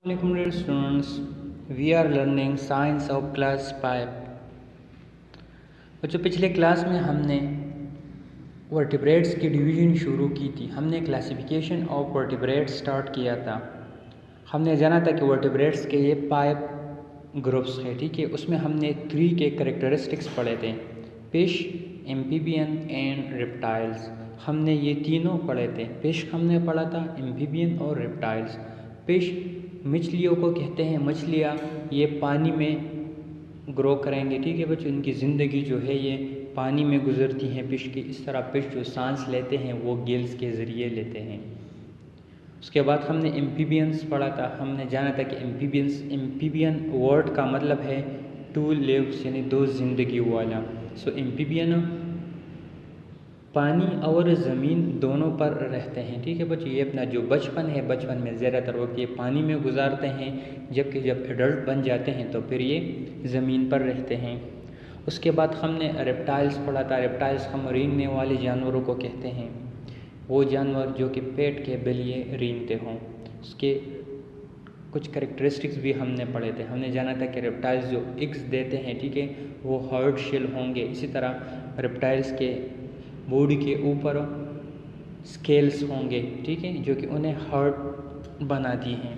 Assalamualaikum dear students, we are learning science of class 5। बच्चों पिछले class में हमने वर्टिब्रेट्स की डिवीज़न शुरू की थी। हमने क्लासिफिकेशन ऑफ वर्टिब्रेट्स स्टार्ट किया था। हमने जाना था कि वर्टिब्रेट्स के ये 5 ग्रुप्स हैं, ठीक है। उसमें हमने 3 के करेक्टरिस्टिक्स पढ़े थे, फिश, एम्फीबियन एंड रेप्टाइल्स। हमने ये तीनों पढ़े थे। फिश हमने पढ़ा था, एम्फीबियन और रेप्टाइल्स। फिश मछलियों को कहते हैं, मछलियाँ ये पानी में ग्रो करेंगे, ठीक है बच्चों। इनकी ज़िंदगी जो है ये पानी में गुजरती हैं फिश की। इस तरह फिश जो सांस लेते हैं वो गिल्स के ज़रिए लेते हैं। उसके बाद हमने एम्फीबियंस पढ़ा था। हमने जाना था कि एम्फीबियन वर्ड का मतलब है टू लिव्स, यानी दो जिंदगी वाला। सो एम्फीबियन पानी और ज़मीन दोनों पर रहते हैं, ठीक है बच्चों। ये अपना जो बचपन है, बचपन में ज़्यादातर वक्त ये पानी में गुजारते हैं, जबकि जब एडल्ट बन जाते हैं तो फिर ये ज़मीन पर रहते हैं। उसके बाद हमने रेप्टाइल्स पढ़ा था। रेप्टाइल्स हम रेंगने वाले जानवरों को कहते हैं, वो जानवर जो कि पेट के बलिए रेंगते हों। उसके कुछ करेक्टरिस्टिक्स भी हमने पढ़े थे। हमने जाना था कि रेप्टाइल्स जो एग्स देते हैं, ठीक है, वो हार्ड शेल होंगे। इसी तरह रेप्टाइल्स के बॉडी के ऊपर स्केल्स होंगे, ठीक है, जो कि उन्हें हार्ड बनाती हैं।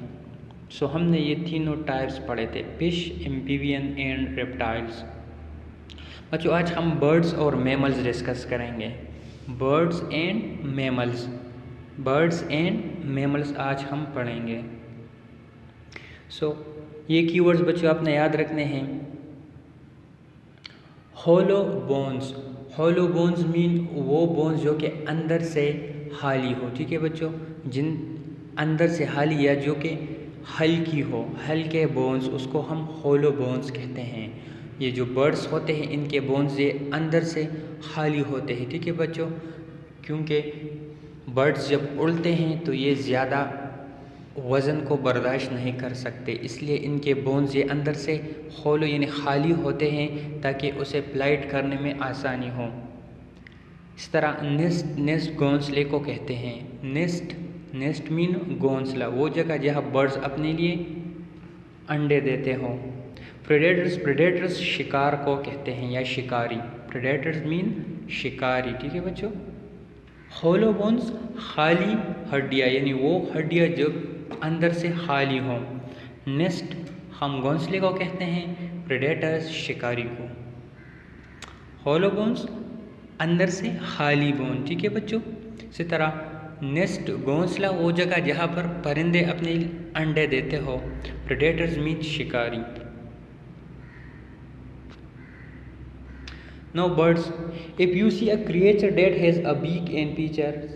सो हमने ये तीनों टाइप्स पढ़े थे, फिश, एम्फीबियन एंड रेप्टाइल्स। बच्चों आज हम बर्ड्स और मैमल्स डिस्कस करेंगे। Birds and mammals, birds and mammals आज हम पढ़ेंगे। सो ये कीवर्ड्स बच्चों आपने याद रखने हैं। होलो बोन्स, होलो बोन्स मीन वो बोन्स जो कि अंदर से खाली हो, ठीक है बच्चों। जिन अंदर से खाली या जो कि हल्की हो, हल्के बोन्स, उसको हम होलो बोन्स कहते हैं। ये जो बर्ड्स होते हैं इनके बोन्स ये अंदर से खाली होते हैं, ठीक है बच्चों। क्योंकि बर्ड्स जब उड़ते हैं तो ये ज़्यादा वज़न को बर्दाश्त नहीं कर सकते, इसलिए इनके बोन्स ये अंदर से होलो यानी खाली होते हैं ताकि उसे फ्लाइट करने में आसानी हो। इस तरह नेस्ट घोंसले को कहते हैं। नेस्ट मीन घोंसला, वो जगह जहाँ बर्ड्स अपने लिए अंडे देते हों। प्रेडेटर्स शिकार को कहते हैं या शिकारी। प्रेडेटर्स मीन शिकारी, ठीक है बच्चों। होलो बोन्स खाली हड्डियाँ, यानी वो हड्डियाँ जो अंदर से खाली हों। नेस्ट हम घोंसले को कहते हैं, प्रेडेटर्स शिकारी को। होलो बोन्स अंदर से खाली बोन, ठीक है बच्चों। इसी तरह नेस्ट घोंसला वो जगह जहाँ पर परिंदे अपने अंडे देते हो। प्रेडेटर्स मीन शिकारी। Now birds, if you see a creature that has a beak and feathers,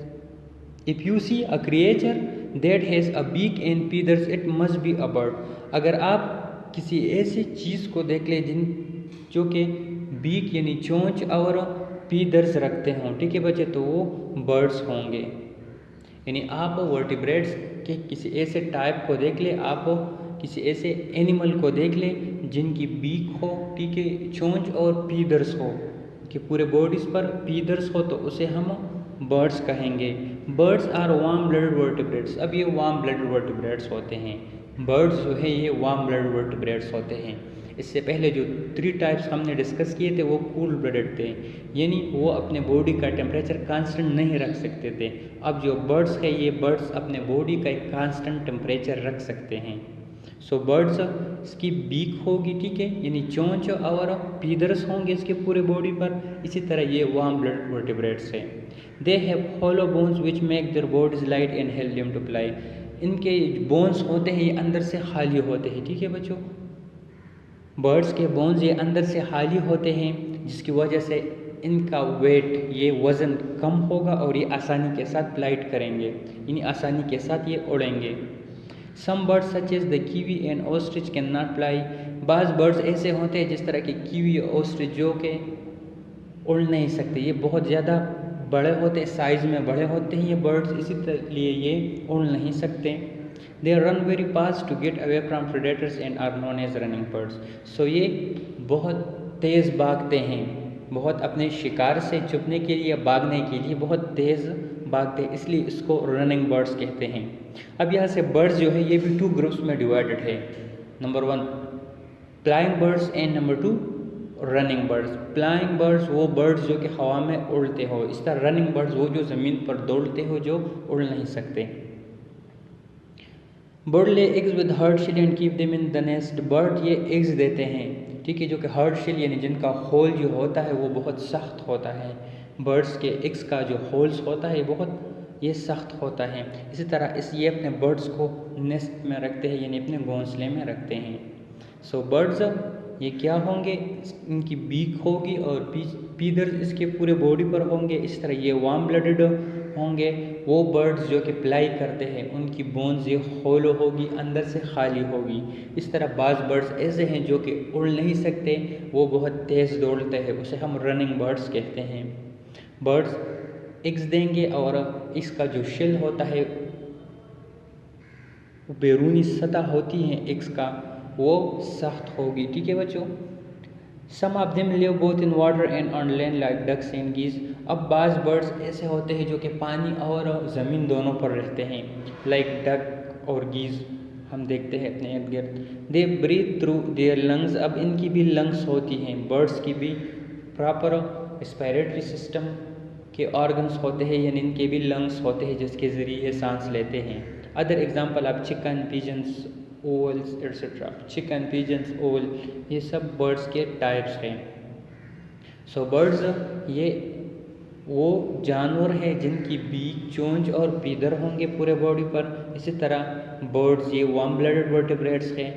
if you see a creature that has a beak and feathers, it must be a bird। अगर आप किसी ऐसी चीज़ को देख ले जो कि बीक यानी चोंच और फीदर्स रखते हों, ठीक है बच्चे, तो वो बर्ड्स होंगे। यानी आप वर्टिब्रेट्स के किसी ऐसे टाइप को देख ले, आप किसी ऐसे एनिमल को देख ले जिनकी बीक हो, ठीक है, चोंच और फीदर्स हो, कि पूरे बॉडीज पर फीदर्स हो, तो उसे हम बर्ड्स कहेंगे। Birds are warm blooded vertebrates. अब ये वार्म ब्लडेड वर्टिब्रेट्स होते हैं। बर्ड्स जो है ये वार्म ब्लडेड वर्टिब्रेट्स होते हैं। इससे पहले जो 3 टाइप्स हमने डिस्कस किए थे वो कूल ब्लडेड थे, यानी वो अपने बॉडी का टेम्परेचर कांस्टेंट नहीं रख सकते थे। अब जो बर्ड्स है ये बर्ड्स अपने बॉडी का एक कांस्टेंट टेम्परेचर रख सकते हैं। सो बर्ड्स इसकी बीक होगी, ठीक है, यानी चोंच और फीदर्स होंगे इसके पूरे बॉडी पर। इसी तरह ये वार्म ब्लडेड वर्टिब्रेट्स है। They have hollow bones which make their bodies light and help them to fly. इनके बोन्स होते हैं ये अंदर से खाली होते हैं, ठीक है बच्चों। बर्ड्स के बोन्स ये अंदर से खाली होते हैं, जिसकी वजह से इनका वेट, ये वज़न कम होगा और ये आसानी के साथ फ्लाइट करेंगे, यानी आसानी के साथ ये उड़ेंगे। Some birds such as the kiwi and ostrich can not fly. बाज़ बर्ड्स ऐसे होते हैं जिस तरह के कीवी और ऑस्ट्रिच जो कि उड़ नहीं सकते, ये बहुत ज़्यादा बड़े होते हैं, साइज़ में बड़े होते हैं ये बर्ड्स, इसीलिए ये उड़ नहीं सकते। They run very fast to get away from predators and are known as running birds. So ये बहुत तेज़ भागते हैं, बहुत अपने शिकार से छुपने के लिए, भागने के लिए बहुत तेज़ भागते हैं, इसलिए इसको रनिंग बर्ड्स कहते हैं। अब यहाँ से बर्ड्स जो है ये भी 2 ग्रुप्स में डिवाइडेड है। Number 1 flying birds and number 2 running birds. Flying birds वो बर्ड्स जो कि हवा में उड़ते हो, इस तरह रनिंग बर्ड्स वो जो ज़मीन पर दौड़ते हो, जो उड़ नहीं सकते। Bird lay eggs with hard shell and keep them in the nest. Bird ये एग्स देते हैं, ठीक है, जो कि हार्ड शेल यानी जिनका होल जो होता है वो बहुत सख्त होता है। बर्ड्स के एग्स का जो होल्स होता है बहुत ये सख्त होता है। इसी तरह ये अपने बर्ड्स को नेस्ट में रखते हैं यानी अपने घोंसले में रखते हैं। सो बर्ड्स ये क्या होंगे, इनकी बीक होगी और फीदर्स इसके पूरे बॉडी पर होंगे। इस तरह ये वार्म ब्लडेड होंगे। वो बर्ड्स जो कि फ्लाई करते हैं उनकी बोन्स ये होलो होगी, अंदर से खाली होगी। इस तरह बाज़ बर्ड्स ऐसे हैं जो कि उड़ नहीं सकते, वो बहुत तेज़ दौड़ते हैं, उसे हम रनिंग बर्ड्स कहते हैं। बर्ड्स एग्स देंगे और इसका जो शेल होता है, बैरूनी सतह होती है एग्स का, वो सख्त होगी, ठीक है बच्चों। Some of them live both in water and on land like ducks and geese. अब बाज़ बर्ड्स ऐसे होते हैं जो कि पानी और ज़मीन दोनों पर रहते हैं, लाइक डक और गीज हम देखते हैं अपने इर्द गिर्द। They breathe through their lungs. अब इनकी भी लंग्स होती हैं, बर्ड्स की भी प्रॉपर रेस्पिरेटरी सिस्टम के ऑर्गन्स होते हैं, यानी इनके भी लंग्स होते हैं जिसके ज़रिए सांस लेते हैं। अदर एग्जांपल आप chicken, pigeons, owls etcetera. Chicken, pigeons, owl ये सब बर्ड्स के टाइप्स हैं। सो बर्ड्स ये वो जानवर हैं जिनकी बीक, चोंच और फीदर होंगे पूरे बॉडी पर। इसी तरह बर्ड्स ये वार्म ब्लडेड वर्टिब्रेट्स हैं।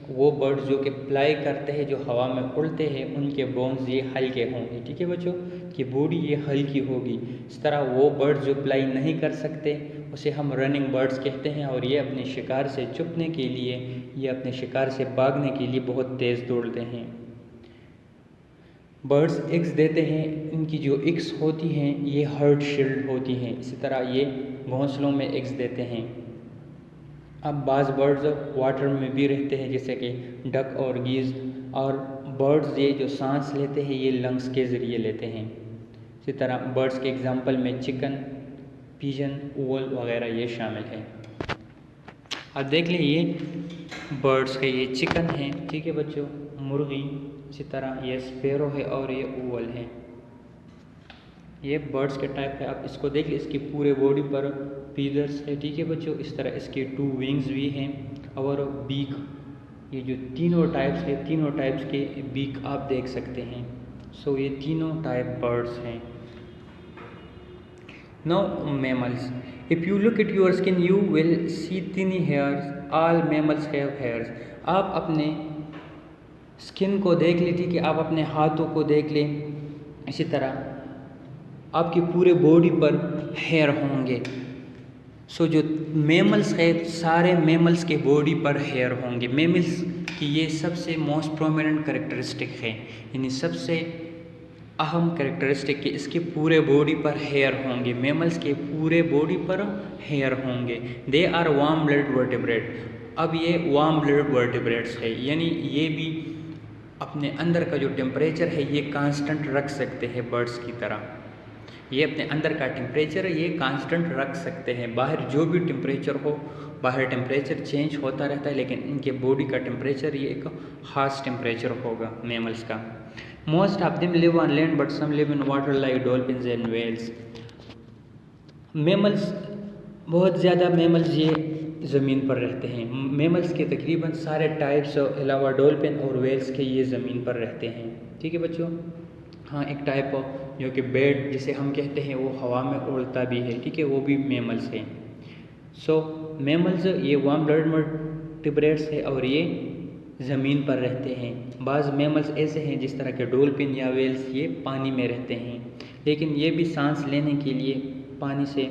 वो बर्ड्स जो कि फ्लाई करते हैं, जो हवा में उड़ते हैं, उनके बोन्स ये हल्के होंगे, ठीक है बच्चों, कि बॉडी ये हल्की होगी। इस तरह वो बर्ड्स जो फ्लाई नहीं कर सकते उसे हम रनिंग बर्ड्स कहते हैं, और ये अपने शिकार से छुपने के लिए, ये अपने शिकार से भागने के लिए बहुत तेज़ दौड़ते हैं। बर्ड्स एग्स देते हैं, इनकी जो एग्स होती हैं ये हार्ड शेल्ड होती हैं। इसी तरह ये घोंसलों में एग्स देते हैं। अब बाज़ बर्ड्स वाटर में भी रहते हैं जैसे कि डक और गीज़, और बर्ड्स ये जो सांस लेते हैं ये लंग्स के ज़रिए लेते हैं। इसी तरह बर्ड्स के एग्जांपल में चिकन, पिजन, ओवल वगैरह ये शामिल है। अब देख लें ये बर्ड्स के, ये चिकन है, ठीक है बच्चों, मुर्गी। इसी तरह ये स्पैरो है और ये ओवल है। ये बर्ड्स के टाइप है। आप इसको देख लें, इसकी पूरे बॉडी पर फीदर्स है, ठीक है बच्चों। इस तरह इसके 2 विंग्स भी हैं और बीक। ये जो तीनों टाइप्स है, तीनों टाइप्स के बीक आप देख सकते हैं। सो ये तीनों टाइप बर्ड्स हैं। Now mammals. If you look at your skin you will see tiny hairs. All mammals have hairs. आप अपने स्किन को देख लीजिए कि आप अपने हाथों को देख लें, इसी तरह आपकी पूरे बॉडी पर हेयर होंगे। सो जो मैमल्स है, सारे मैमल्स के बॉडी पर हेयर होंगे। मैमल्स की ये सबसे मोस्ट प्रोमिनेंट कैरेक्टरिस्टिक है, यानी सबसे अहम कैरेक्टरिस्टिक कि इसके पूरे बॉडी पर हेयर होंगे। मैमल्स के पूरे बॉडी पर हेयर होंगे। They are warm blooded vertebrate. अब ये वार्म ब्लडेड वर्टिब्रेट्स है, यानी ये भी अपने अंदर का जो टेम्परेचर है ये कांस्टेंट रख सकते हैं बर्ड्स की तरह। ये अपने अंदर का टेम्परेचर ये कांस्टेंट रख सकते हैं। बाहर जो भी टेम्परेचर हो, बाहर टेम्परेचर चेंज होता रहता है, लेकिन इनके बॉडी का टेम्परेचर ये एक खास टेम्परेचर होगा मैमल्स का। Most of them live on land but some live in water like dolphins and whales. Mammals, बहुत ज़्यादा मैमल्स ये ज़मीन पर रहते हैं। मैमल्स के तकरीबन सारे टाइप्स अलावा डॉल्फिन और वेल्स के ये ज़मीन पर रहते हैं, ठीक है बच्चों। हाँ, एक टाइप जो कि बेड जिसे हम कहते हैं वो हवा में उड़ता भी है, ठीक है, वो भी मैमल्स हैं। सो मैमल्स ये वार्म ब्लडेड वर्टिब्रेट्स है और ये ज़मीन पर रहते हैं। बाज़ मैमल्स ऐसे हैं जिस तरह के डॉल्फिन या वेल्स ये पानी में रहते हैं, लेकिन ये भी सांस लेने के लिए पानी से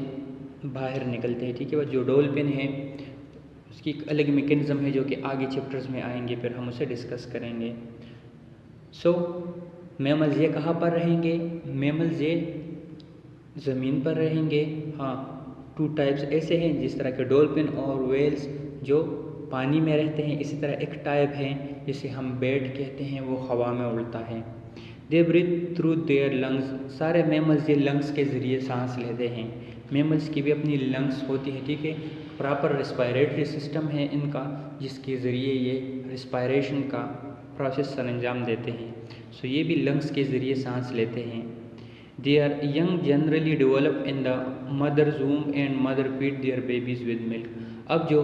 बाहर निकलते हैं, ठीक है। जो डॉल्फिन है उसकी एक अलग मैकेनिज़्म है जो कि आगे चैप्टर्स में आएंगे, फिर हम उसे डिस्कस करेंगे। सो मैमल्स ये कहाँ पर रहेंगे? मैमल्स ये ज़मीन पर रहेंगे। हाँ, 2 टाइप्स ऐसे हैं जिस तरह के डॉल्फिन और वेल्स जो पानी में रहते हैं। इसी तरह एक टाइप है जिसे हम बेड कहते हैं, वो हवा में उड़ता है। They breathe through their lungs. सारे मैमल्स ये लंग्स के ज़रिए सांस लेते हैं। मेमल्स की भी अपनी लंग्स होती हैं, ठीक है, प्रॉपर रेस्पिरेटरी सिस्टम है इनका, जिसके ज़रिए ये रेस्पिरेशन का प्रोसेस सर अंजाम देते हैं। सो ये भी लंग्स के ज़रिए सांस लेते हैं। They are young generally develop in the mother's womb and mother feed their babies with milk. अब जो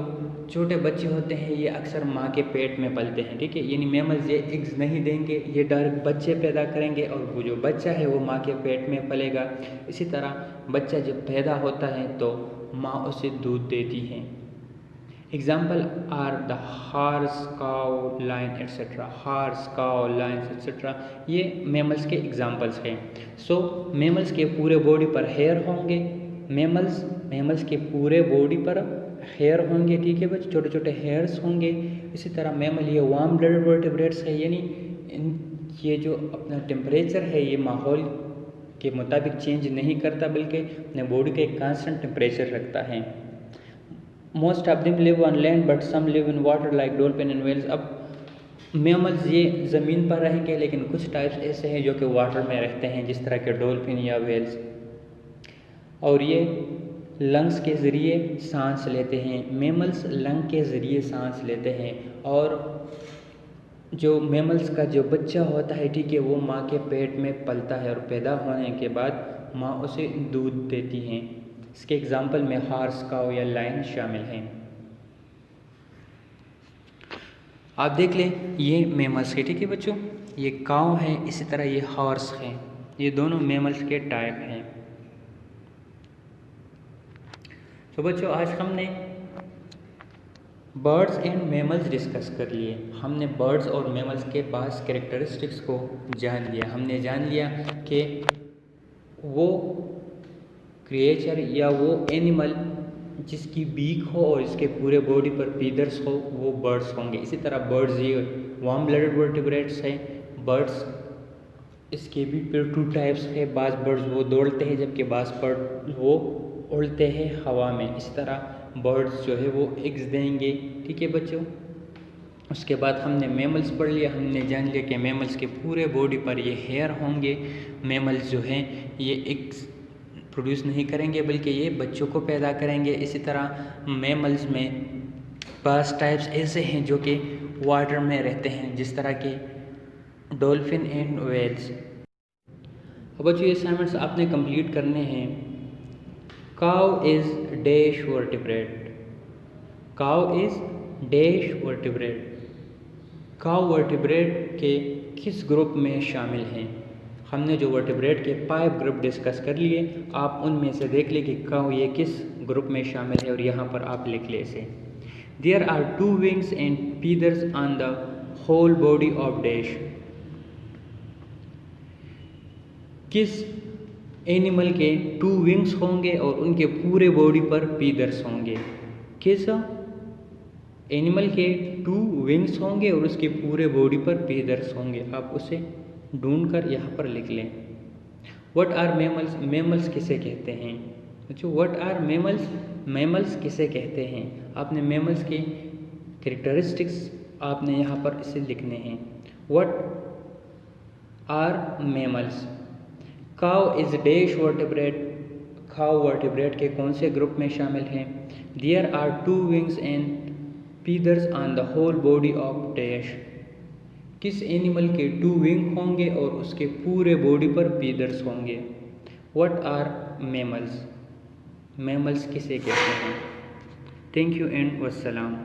छोटे बच्चे होते हैं ये अक्सर माँ के पेट में पलते हैं, ठीक है, यानी मेमल्स ये एग्स नहीं देंगे, ये डायरेक्ट बच्चे पैदा करेंगे और वो जो बच्चा है वो माँ के पेट में पलेगा। इसी तरह बच्चा जब पैदा होता है तो माँ उसे दूध देती है। Example are the horse, cow, lion etcetera. Horse, cow, lions etcetera ये मेमल्स के एग्जाम्पल्स हैं। सो मेमल्स के पूरे बॉडी पर हेयर होंगे, मेमल्स के पूरे बॉडी पर हेयर होंगे, ठीक है बच्चे, छोटे छोटे हेयर्स होंगे। इसी तरह मेमल ये वार्म ब्लडेड वर्टिब्रेट्स है, यानी ये जो अपना टेम्परेचर है ये माहौल के मुताबिक चेंज नहीं करता बल्कि अपने बॉडी का एक कांस्टेंट टेम्परेचर रखता है। Most of them live on land but some live in water like dolphin and whales. अब मेमल्स ये ज़मीन पर रहेंगे लेकिन कुछ टाइप्स ऐसे हैं जो कि वाटर में रहते हैं, जिस तरह के डॉल्फिन या व्हेल्स, और ये लंग्स के ज़रिए सांस लेते हैं। मेमल्स लंग के ज़रिए सांस लेते हैं और जो मेमल्स का जो बच्चा होता है, ठीक है, वो माँ के पेट में पलता है और पैदा होने के बाद माँ उसे दूध देती हैं। इसके एग्जाम्पल में हार्स, काऊ या लाइन शामिल हैं। आप देख लें ये मेमल्स के, ठीक है बच्चों, ये काऊ है, इसी तरह ये हॉर्स हैं, ये दोनों मेमल्स के टाइप हैं। तो बच्चों आज हमने बर्ड्स एंड मेमल्स डिस्कस कर लिए। हमने बर्ड्स और मेमल्स के पास कैरेक्टरिस्टिक्स को जान लिया। हमने जान लिया कि वो क्रिएचर या वो एनिमल जिसकी बीक हो और इसके पूरे बॉडी पर फीदर्स हो वो बर्ड्स होंगे। इसी तरह बर्ड्स ये वार्म ब्लडेड वर्टिब्रेट्स हैं। बर्ड्स इसके भी फिर 2 टाइप्स है, बाज़ बर्ड्स वो दौड़ते हैं जबकि बाज़ बर्ड वो उड़ते हैं हवा में। इस तरह बर्ड्स जो है वो एग्स देंगे, ठीक है बच्चों। उसके बाद हमने मेमल्स पढ़ लिया। हमने जान लिया कि मेमल्स के पूरे बॉडी पर ये हेयर होंगे। मेमल्स जो हैं ये एग्स प्रोड्यूस नहीं करेंगे बल्कि ये बच्चों को पैदा करेंगे। इसी तरह मेमल्स में बाज़ टाइप्स ऐसे हैं जो कि वाटर में रहते हैं, जिस तरह के डॉल्फिन एंड व्हेल्स। अब बच्चों ये असाइनमेंट्स आपने कंप्लीट करने हैं। Cow is dash vertebrate. Cow is dash vertebrate. Cow vertebrate के किस ग्रुप में शामिल हैं? हमने जो वर्टिब्रेट के 5 ग्रुप डिस्कस कर लिए, आप उनमें से देख लें कि काउ ये किस ग्रुप में शामिल है और यहाँ पर आप लिख ले इसे। There are 2 wings and feathers on the whole body of dash. किस एनिमल के 2 विंग्स होंगे और उनके पूरे बॉडी पर फीदर्स होंगे? किस एनिमल के 2 विंग्स होंगे और उसके पूरे बॉडी पर फीदर्स होंगे? आप उसे ढूंढकर यहाँ पर लिख लें। What are mammals? मेमल्स किसे कहते हैं? अच्छा, व्हाट आर मेमल्स? मेमल्स किसे कहते हैं? आपने मेमल्स के कैरेक्टरिस्टिक्स आपने यहाँ पर इसे लिखने हैं। What are mammals? Cow is dash vertebrate. Cow vertebrate के कौन से ग्रुप में शामिल हैं? There are 2 wings and feathers on the whole body of dash. किस एनिमल के 2 विंग होंगे और उसके पूरे बॉडी पर फीदर्स होंगे? What are mammals? मेमल्स किसे कहते हैं? Thank you and वस्सलाम।